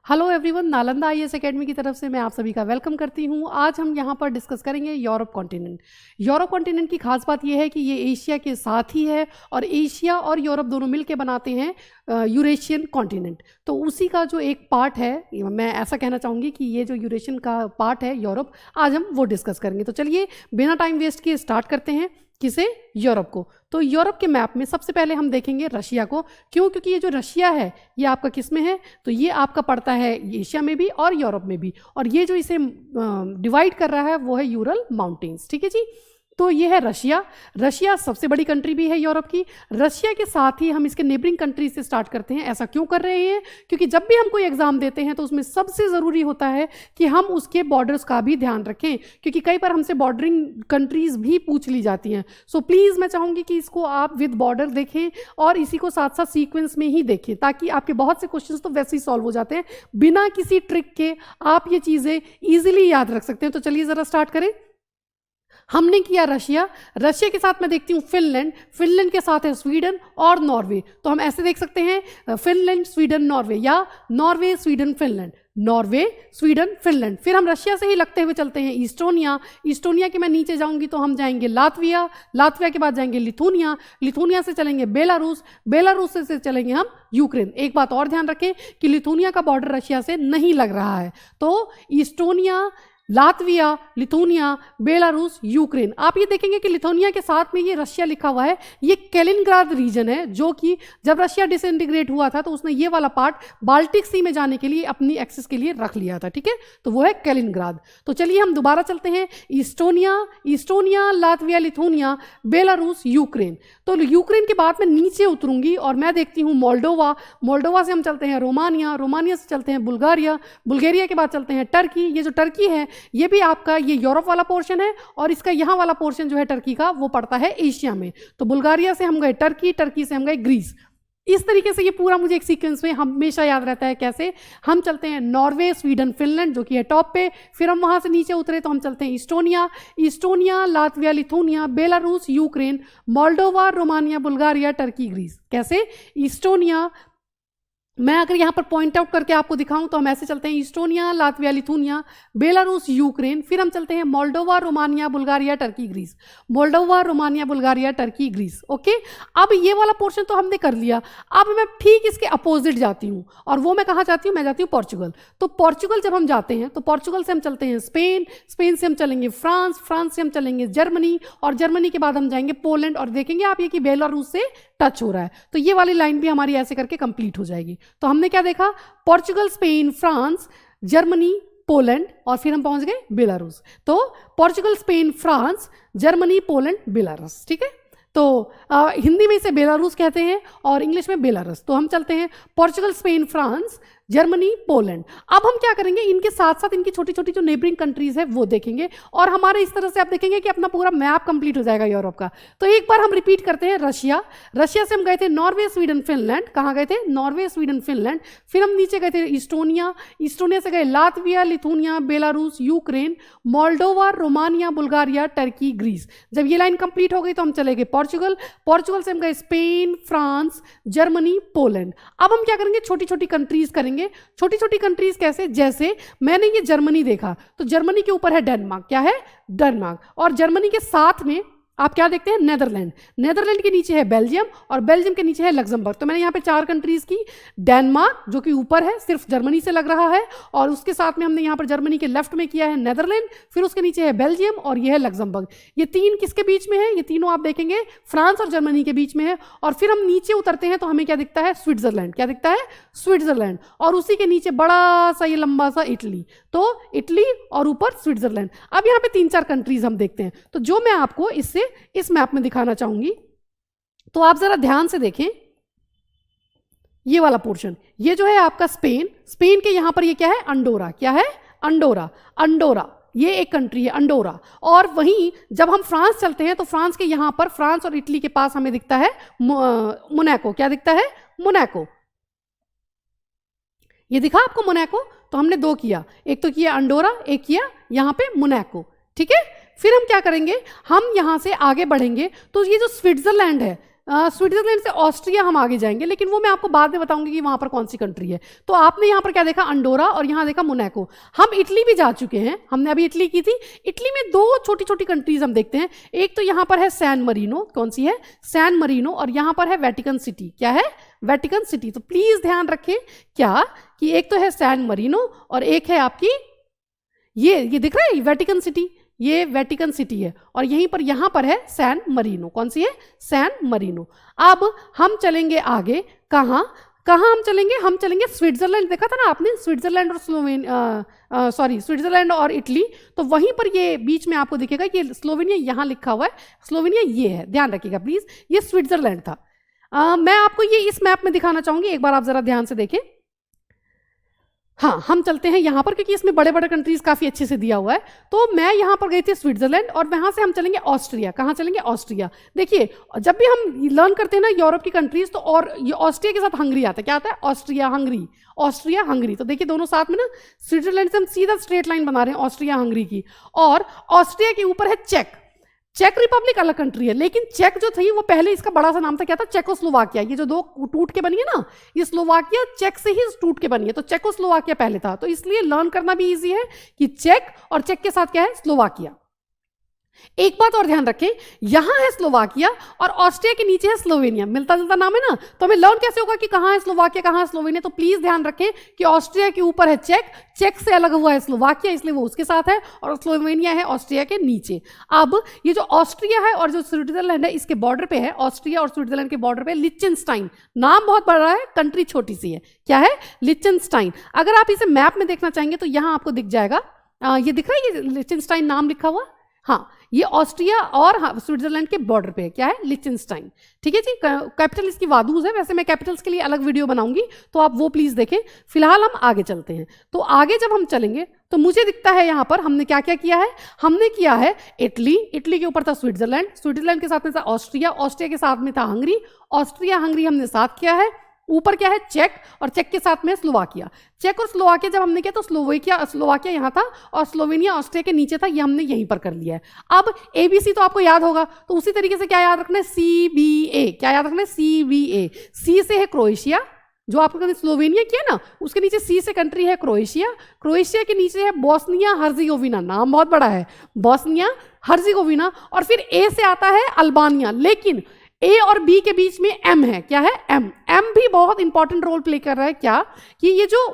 Hello everyone, Nalanda IAS academy की तरफ से मैं आप सभी का वेलकम करती हूं। आज हम यहां पर डिस्कस करेंगे यूरोप कॉन्टिनेंट। यूरोप कॉन्टिनेंट की खास बात यह है कि ये एशिया के साथ ही है और एशिया और यूरोप दोनों मिलकर बनाते हैं यूरेशियन कॉन्टिनेंट। तो उसी का जो एक पार्ट है, मैं ऐसा कहना चाहूँगी कि ये जो यूरेशियन का पार्ट है यूरोप, आज हम वो डिस्कस करेंगे। तो चलिए बिना टाइम वेस्ट किए स्टार्ट करते हैं। किसे? यूरोप को। तो यूरोप के मैप में सबसे पहले हम देखेंगे रशिया को। क्यों? क्योंकि ये जो रशिया है ये आपका किस में है? तो ये आपका पड़ता है एशिया में भी और यूरोप में भी, और ये जो इसे डिवाइड कर रहा है वो है यूरल माउंटेन्स। ठीक है जी। तो ये है रशिया। रशिया सबसे बड़ी कंट्री भी है यूरोप की। रशिया के साथ ही हम इसके नेबरिंग कंट्री से स्टार्ट करते हैं। ऐसा क्यों कर रहे हैं? क्योंकि जब भी हम कोई एग्जाम देते हैं तो उसमें सबसे ज़रूरी होता है कि हम उसके बॉर्डर्स का भी ध्यान रखें, क्योंकि कई बार हमसे बॉर्डरिंग कंट्रीज़ भी पूछ ली जाती हैं। सो प्लीज़ मैं चाहूँगी कि इसको आप विद बॉर्डर देखें और इसी को साथ साथ सीक्वेंस में ही देखें, ताकि आपके बहुत से क्वेश्चन तो वैसे ही सॉल्व हो जाते हैं। बिना किसी ट्रिक के आप ये चीज़ें ईजिली याद रख सकते हैं। तो चलिए ज़रा स्टार्ट करें। हमने किया रशिया। रशिया के साथ मैं देखती हूँ फिनलैंड। फिनलैंड के साथ है स्वीडन और नॉर्वे। तो हम ऐसे देख सकते हैं फिनलैंड स्वीडन नॉर्वे, या Norway Sweden Finland, Norway Sweden Finland. फिर हम रशिया से ही लगते हुए चलते हैं इस्टोनिया। इस्टोनिया के मैं नीचे जाऊंगी तो हम जाएंगे लातविया। लातविया के बाद जाएंगे लिथुनिया। लिथुनिया से चलेंगे बेलारूस। बेलारूस से चलेंगे हम यूक्रेन। एक बात और ध्यान रखें कि लिथुनिया का बॉर्डर रशिया से नहीं लग रहा है। तो Estonia, Latvia, Lithuania, Belarus, Ukraine. आप ये देखेंगे कि लिथुनिया के साथ में ये रशिया लिखा हुआ है। ये कैलिनग्राद रीजन है, जो कि जब रशिया डिसइंटीग्रेट हुआ था तो उसने ये वाला पार्ट बाल्टिक सी में जाने के लिए अपनी एक्सेस के लिए रख लिया था। ठीक है, तो वो है कैलिनग्राद। तो चलिए हम दोबारा चलते हैं। Estonia, Latvia, Lithuania, Belarus, Ukraine. तो यूक्रेन के बाद मैं नीचे उतरूंगी और मैं देखती हूँ मोल्डोवा। मोल्डोवा से हम चलते हैं रोमानिया। रोमानिया से चलते हैं बुल्गारिया। बुल्गारिया के बाद चलते हैं टर्की। ये जो टर्की है ये भी आपका ये यूरोप वाला पोर्शन है, और इसका यहाँ वाला पोर्शन जो है टर्की का वो पड़ता है एशिया में। तो बुल्गारिया से हम गए टर्की, टर्की से हम गए ग्रीस। इस तरीके से ये पूरा मुझे एक सीक्वेंस में हमेशा याद रहता है। कैसे? हम चलते हैं नॉर्वे स्वीडन फिनलैंड, जो कि है टॉप पे। फिर हम वहां से नीचे उतरे तो हम चलते हैं Estonia, Latvia, Lithuania, Belarus, Ukraine, Moldova, Romania, Bulgaria, Turkey, Greece. कैसे? इस्टोनिया, मैं अगर यहाँ पर पॉइंट आउट करके आपको दिखाऊं तो हम ऐसे चलते हैं Estonia, Latvia, Lithuania, Belarus, Ukraine. फिर हम चलते हैं Moldova, Romania, Bulgaria, Turkey, Greece. Moldova, Romania, Bulgaria, Turkey, Greece. Okay, अब ये वाला पोर्शन तो हमने कर लिया। अब मैं ठीक इसके अपोजिट जाती हूँ, और वो मैं कहाँ जाती हूँ? मैं जाती हूँ पोर्चुगल। तो पोर्चुगल जब हम जाते हैं तो पोर्चुगल से हम चलते हैं स्पेन। स्पेन से हम चलेंगे फ्रांस। फ्रांस से हम चलेंगे जर्मनी, और जर्मनी के बाद हम जाएंगे पोलैंड। और देखेंगे आप ये कि बेलारूस से टच हो रहा है, तो ये वाली लाइन भी हमारी ऐसे करके कंप्लीट हो जाएगी। तो हमने क्या देखा? Portugal, Spain, France, Germany, Poland, और फिर हम पहुंच गए बेलारूस। तो Portugal, Spain, France, Germany, Poland, Belarus. ठीक है, तो हिंदी में इसे बेलारूस कहते हैं और इंग्लिश में बेलारूस। तो हम चलते हैं Portugal, Spain, France, Germany, Poland. अब हम क्या करेंगे? इनके साथ साथ इनकी छोटी छोटी जो नेबरिंग कंट्रीज है वो देखेंगे, और हमारे इस तरह से आप देखेंगे कि अपना पूरा मैप कंप्लीट हो जाएगा यूरोप का। तो एक बार हम रिपीट करते हैं। रशिया से हम गए थे नॉर्वे स्वीडन फिनलैंड। कहाँ गए थे? Norway Sweden Finland. फिर हम नीचे गए थे इस्टोनिया से गए Latvia, Lithuania, Belarus, Ukraine, Moldova, Romania, Bulgaria, Turkey, Greece. जब ये लाइन कंप्लीट हो गई तो हम चले गए पोर्चुगल से हम गए स्पेन, फ्रांस, जर्मनी, पोलैंड। अब हम क्या करेंगे? छोटी छोटी कंट्रीज करेंगे। छोटी छोटी कंट्रीज कैसे? जैसे मैंने ये जर्मनी देखा तो जर्मनी के ऊपर है डेनमार्क। क्या है? डेनमार्क। और जर्मनी के साथ में आप क्या देखते हैं? नेदरलैंड। नेदरलैंड के नीचे है बेल्जियम, और बेल्जियम के नीचे है लग्जमबर्ग। तो मैंने यहाँ पे 4 कंट्रीज की। डेनमार्क जो कि ऊपर है, सिर्फ जर्मनी से लग रहा है, और उसके साथ में हमने यहाँ पर जर्मनी के लेफ्ट में किया है नेदरलैंड। फिर उसके नीचे है बेल्जियम, और ये है लग्जमबर्ग। ये 3 किसके बीच में है? ये तीनों आप देखेंगे फ्रांस और जर्मनी के बीच में है। और फिर हम नीचे उतरते हैं तो हमें क्या दिखता है? स्विट्जरलैंड। क्या दिखता है? स्विट्जरलैंड। और उसी के नीचे बड़ा सा ये लंबा सा इटली। तो इटली और ऊपर स्विट्जरलैंड। अब यहाँ पे 3-4 कंट्रीज हम देखते हैं। तो जो मैं आपको इस मैप में दिखाना चाहूंगी, तो आप जरा ध्यान से देखें ये वाला पोर्शन। ये जो है आपका स्पेन। स्पेन के यहां पर ये क्या है? अंडोरा। क्या है? अंडोरा। ये एक कंट्री है अंडोरा। और वहीं जब हम फ्रांस चलते हैं तो फ्रांस के यहां पर, फ्रांस और इटली के पास हमें दिखता है मोनाको। क्या दिखता है? मोनाको। ये दिखा आपको मोनाको? तो हमने 2 किया, एक तो किया अंडोरा, एक किया यहां पे मोनाको। ठीक है, फिर हम क्या करेंगे, हम यहाँ से आगे बढ़ेंगे तो ये जो स्विट्जरलैंड है, स्विट्जरलैंड से ऑस्ट्रिया हम आगे जाएंगे, लेकिन वो मैं आपको बाद में बताऊंगी कि वहां पर कौन सी कंट्री है। तो आपने यहाँ पर क्या देखा, अंडोरा, और यहाँ देखा मोनाको। हम इटली भी जा चुके हैं, हमने अभी इटली की थी। इटली में दो छोटी छोटी कंट्रीज हम देखते हैं। एक तो यहाँ पर है सैन मरीनो, कौन सी है, सैन मरीनो, और यहाँ पर है वेटिकन सिटी। क्या है, वेटिकन सिटी। तो प्लीज ध्यान रखें क्या कि एक तो है सैन मरीनो और एक है आपकी ये दिख रहा है वेटिकन सिटी, ये वेटिकन सिटी है, और यहीं पर यहाँ पर है सैन मरीनो। कौन सी है, सैन मरीनो। अब हम चलेंगे आगे, कहाँ हम चलेंगे, हम चलेंगे स्विट्जरलैंड। देखा था ना आपने, स्विट्जरलैंड और स्विट्जरलैंड और इटली, तो वहीं पर ये बीच में आपको दिखेगा कि स्लोवेनिया यहाँ लिखा हुआ है, स्लोवेनिया ये है, ध्यान रखिएगा प्लीज, ये स्विट्जरलैंड था। मैं आपको ये इस मैप में दिखाना चाहूंगी, एक बार आप जरा ध्यान से देखें। हाँ, हम चलते हैं यहाँ पर क्योंकि इसमें बड़े बड़े कंट्रीज काफी अच्छे से दिया हुआ है। तो मैं यहाँ पर गई थी स्विट्जरलैंड, और वहां से हम चलेंगे ऑस्ट्रिया। कहाँ चलेंगे, ऑस्ट्रिया। देखिए जब भी हम लर्न करते हैं ना यूरोप की कंट्रीज, तो और ये ऑस्ट्रिया के साथ हंगरी आता है। क्या आता है, ऑस्ट्रिया हंगरी, ऑस्ट्रिया हंगरी। तो देखिए दोनों साथ में ना, स्विट्जरलैंड से हम सीधा स्ट्रेट लाइन बना रहे हैं ऑस्ट्रिया हंगरी की, और ऑस्ट्रिया के ऊपर है चेक। चेक रिपब्लिक अलग कंट्री है, लेकिन चेक जो थी वो पहले इसका बड़ा सा नाम था, क्या था, चेकोस्लोवाकिया। ये जो दो टूट के बनी है ना, ये स्लोवाकिया चेक से ही टूट के बनी है, तो चेकोस्लोवाकिया पहले था। तो इसलिए लर्न करना भी इजी है कि चेक, और चेक के साथ क्या है, स्लोवाकिया। एक बात और ध्यान रखें, यहां है स्लोवाकिया और ऑस्ट्रिया के नीचे है स्लोवेनिया, मिलता जुलता नाम है ना, तो हमें लर्न कैसे होगा कि कहां है स्लोवाकिया, कहां है स्लोवेनिया। तो प्लीज ध्यान रखें कि ऑस्ट्रिया के ऊपर है चेक, चेक से अलग हुआ है स्लोवाकिया, इसलिए वो उसके साथ है, और स्लोवेनिया है ऑस्ट्रिया के नीचे। अब ये जो ऑस्ट्रिया है और जो स्विट्जरलैंड है, इसके बॉर्डर पे है, ऑस्ट्रिया और स्विट्जरलैंड के बॉर्डर पे लिechtenstein। नाम बहुत बड़ा है, कंट्री छोटी सी है। क्या है, लिechtenstein। अगर आप इसे मैप में देखना चाहेंगे तो यहां आपको दिख जाएगा, ये दिख रहा है, ये लिechtenstein नाम लिखा हुआ। हाँ, ये ऑस्ट्रिया और स्विट्जरलैंड के बॉर्डर पे है। क्या है, लिechtenstein। ठीक है जी। कैपिटल इसकी वादूज है, वैसे मैं कैपिटल्स के लिए अलग वीडियो बनाऊंगी, तो आप वो प्लीज देखें। फिलहाल हम आगे चलते हैं। तो आगे जब हम चलेंगे तो मुझे दिखता है यहाँ पर हमने क्या क्या किया है, हमने किया है इटली, इटली के ऊपर था स्विट्जरलैंड, स्विट्जरलैंड के साथ में था ऑस्ट्रिया, ऑस्ट्रिया के साथ में था हंगरी, ऑस्ट्रिया हंगरी हमने साथ किया है। ऊपर क्या है, चेक, और चेक के साथ में स्लोवाकिया। चेक और स्लोवाकिया जब हमने किया तो स्लोवाकिया यहाँ था, और स्लोवेनिया ऑस्ट्रिया के नीचे था, ये हमने यहीं पर कर लिया है। अब एबीसी तो आपको याद होगा, तो उसी तरीके से क्या याद रखना है, CBA। क्या याद रखना है, CBA। सी से है क्रोएशिया, जो आपने स्लोवेनिया किया ना, उसके नीचे सी से कंट्री है क्रोएशिया, क्रोएशिया के नीचे है बोस्निया हर्जेगोविना, नाम बहुत बड़ा है, बोस्निया हर्जेगोविना, और फिर ए से आता है अल्बानिया। लेकिन ए और बी के बीच में एम है। क्या है, एम। एम भी बहुत इंपॉर्टेंट रोल प्ले कर रहा है। क्या कि ये जो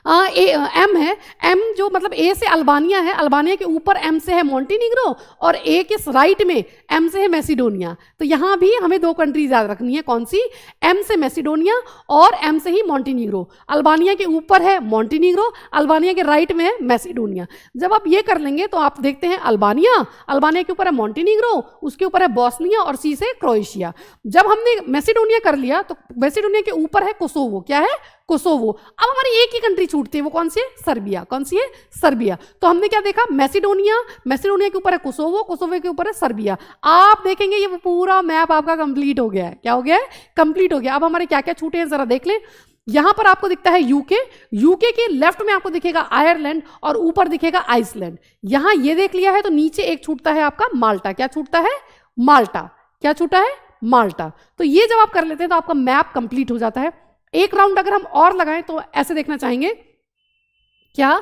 एम है, एम जो मतलब ए से अल्बानिया है, अल्बानिया के ऊपर एम से है मॉन्टेनिग्रो, और ए के राइट में एम से है मैसिडोनिया। तो यहाँ भी हमें दो कंट्रीज याद रखनी है, कौन सी, एम से मैसिडोनिया और एम से ही मॉन्टेनिग्रो। अल्बानिया के ऊपर है मॉन्टेनिग्रो, अल्बानिया के राइट में है मैसिडोनिया। जब आप ये कर लेंगे तो आप देखते हैं अल्बानिया, अल्बानिया के ऊपर है मॉन्टेनिग्रो, उसके ऊपर है बोस्निया, और सी से क्रोएशिया। जब हमने मैसिडोनिया कर लिया तो मैसिडोनिया के ऊपर है कोसोवो। क्या है, कोसोवो। अब हमारी एक ही कंट्री छूटती है, वो कौन सी है, सर्बिया। कौन सी है, सर्बिया। तो हमने क्या देखा, मैसिडोनिया, मैसिडोनिया के ऊपर है कोसोवो, कोसोवो के ऊपर है सर्बिया। आप देखेंगे ये पूरा मैप आपका कंप्लीट हो गया है। क्या हो गया है, कंप्लीट हो गया। अब हमारे क्या क्या छूटे हैं जरा देख लें। यहां पर आपको दिखता है यूके, यूके के लेफ्ट में आपको दिखेगा आयरलैंड, और ऊपर दिखेगा आइसलैंड। यहां ये देख लिया है, तो नीचे एक छूटता है आपका माल्टा। क्या छूटता है, माल्टा। क्या छूटा है, माल्टा। तो ये जब आप कर लेते हैं तो आपका मैप कंप्लीट हो जाता है। एक राउंड अगर हम और लगाएं तो ऐसे देखना चाहेंगे, क्या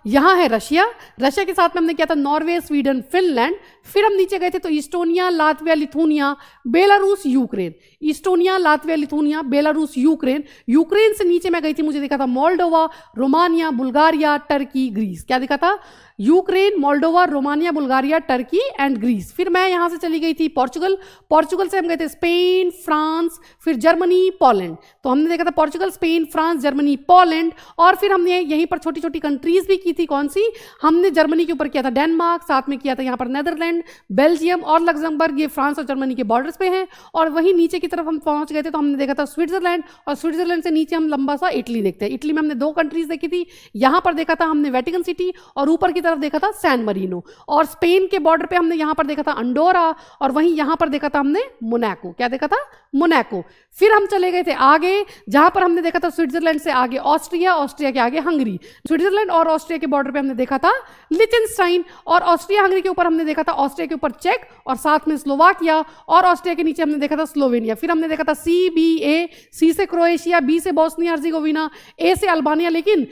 यहाँ है रशिया, रशिया के साथ में हमने किया था नॉर्वे, स्वीडन, फिनलैंड। फिर हम नीचे गए थे तो Estonia, Latvia, Lithuania, Belarus, Ukraine. Estonia, Latvia, Lithuania, Belarus, Ukraine. Ukraine से नीचे मैं गई थी, मुझे दिखा था Moldova, Romania, Bulgaria, Turkey, Greece. क्या दिखा था, Ukraine, Moldova, Romania, Bulgaria, Turkey and Greece. फिर मैं यहाँ से चली गई थी पोर्चुगल, पोर्चुगल से हम गए थे स्पेन, फ्रांस, फिर जर्मनी, पोलैंड। तो हमने देखा था Portugal, Spain, France, Germany, Poland, और फिर हमने यहीं पर छोटी छोटी कंट्रीज भी की थी। कौन सी, हमने जर्मनी के ऊपर किया था डेनमार्क, साथ में किया था यहाँ पर नेदरलैंड, बेल्जियम और लग्जमबर्ग। ये फ्रांस और जर्मनी के बॉर्डर्स पे हैं। और वहीं नीचे की तरफ हम पहुंच गए थे तो हमने देखा था स्विट्जरलैंड, और स्विट्जरलैंड से नीचे हम लंबा सा इटली देखते हैं। इटली में हमने दो कंट्रीज देखी थी, यहाँ पर देखा था हमने वेटिकन सिटी, और ऊपर की तरफ देखा था सैन मरीनो, और स्पेन के बॉर्डर पे हमने यहाँ पर देखा था अंडोरा, और वहीं यहाँ पर देखा था हमने मोनाको। क्या देखा था? मोनाको। फिर हम चले गए थे आगे, जहां पर हमने देखा था स्विट्जरलैंड से आगे ऑस्ट्रिया, ऑस्ट्रिया के आगे हंगरी। स्विट्जरलैंड और ऑस्ट्रिया के बॉर्डर पे हमने देखा था लिचेनस्टाइन, और ऑस्ट्रिया हंगरी के ऊपर हमने देखा था ऑस्ट्रिया के ऊपर चेक, और साथ में स्लोवाकिया, और ऑस्ट्रिया के नीचे हमने देखा था स्लोवेनिया। फिर हमने देखा था सी बी ए, सी से क्रोएशिया, बी से बोस्निया हर्जेगोविना, ए से अल्बानिया, लेकिन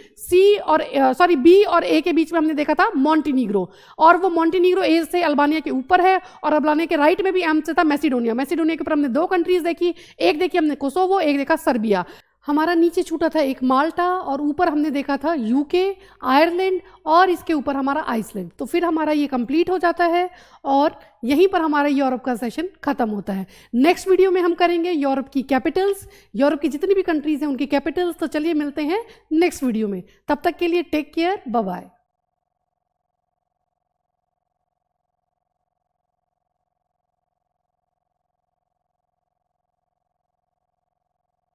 बी और ए के बीच में हमने देखा था मॉन्टेनीग्रो, और वो मॉन्टेनीग्रो ए से अल्बानिया के ऊपर है, और अल्बानिया के राइट में भी एम से था मैसिडोनिया। मैसिडोनिया के ऊपर हमने 2 कंट्रीज देखी, एक देखी हमने कोसोवो, एक देखा सर्बिया। हमारा नीचे छूटा था एक माल्टा, और ऊपर हमने देखा था यूके, आयरलैंड, और इसके ऊपर हमारा आइसलैंड। तो फिर हमारा ये कंप्लीट हो जाता है, और यहीं पर हमारा यूरोप का सेशन खत्म होता है। नेक्स्ट वीडियो में हम करेंगे यूरोप की कैपिटल्स, यूरोप की जितनी भी कंट्रीज हैं उनकी कैपिटल्स। तो चलिए मिलते हैं नेक्स्ट वीडियो में, तब तक के लिए टेक केयर, बाय बाय।